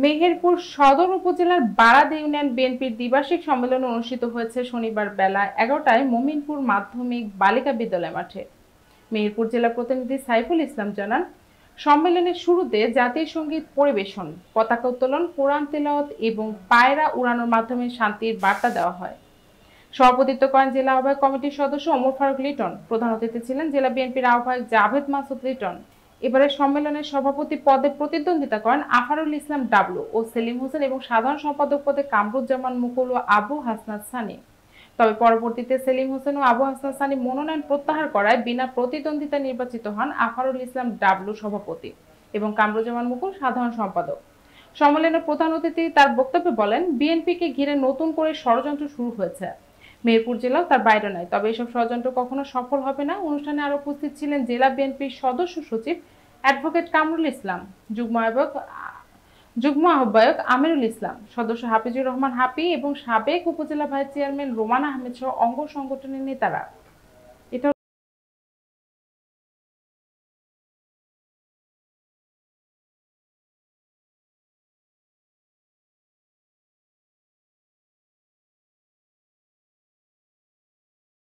মেহেরপুর সদর উপজেলার বারাদ ইউনিয়ন বিএনপির দ্বিবার্ষিক সম্মেলন অনুষ্ঠিত হয়েছে শনিবার বেলা 11টায় মোমিনপুর মাধ্যমিক বালিকা বিদ্যালয় মাঠে। মেহেরপুর জেলা প্রতিনিধি সাইফুল ইসলাম জানান, সম্মেলনের শুরুতে জাতীয় সঙ্গীত পরিবেশন, পতাকা উত্তোলন, কোরআন তেলাওয়াত এবং পায়রা উড়ানোর মাধ্যমে শান্তির বার্তা দেওয়া হয়। সভাপতিত্ব করেন জেলা আহ্বায়ক কমিটির সদস্য ওমর ফারুক লিটন। প্রধান অতিথি ছিলেন জেলা বিএনপির আহ্বায়ক জাভেদ মাসুদ লিটন। এবারের সম্মেলনের সভাপতি পদে প্রতিদ্বন্দ্বিতা করেন আফারুল ইসলাম ডাবলু ও সেলিম হোসেন এবং সাধারণ সম্পাদক পদে কামরুজ্জামান মুকুল ও আবু হাসনাত সানি। তবে পরবর্তীতে সেলিম হোসেন ও আবু হাসনাত সানি মনোনয়ন প্রত্যাহার করায় বিনা প্রতিদ্বন্দ্বিতায় নির্বাচিত হন আফারুল ইসলাম ডাবলু সভাপতি এবং কামরুজ্জামান মুকুল সাধারণ সম্পাদক। সম্মেলনের প্রধান অতিথি তার বক্তব্যে বলেন, বিএনপিকে ঘিরে নতুন করে ষড়যন্ত্র শুরু হয়েছে। মেহেরপুর জেলাও তার বাইরে নয়, তবে এসব ষড়যন্ত্র কখনো সফল হবে না। অনুষ্ঠানে আরো উপস্থিত ছিলেন জেলা বিএনপির সদস্য সচিব অ্যাডভোকেট কামরুল ইসলাম, যুগ্ম আহ্বায়ক আমিরুল ইসলাম, সদস্য হাফিজুর রহমান হাপি এবং সাবেক উপজেলা ভাইস চেয়ারম্যান রোমান আহমেদ সহ অঙ্গ সংগঠনের নেতারা।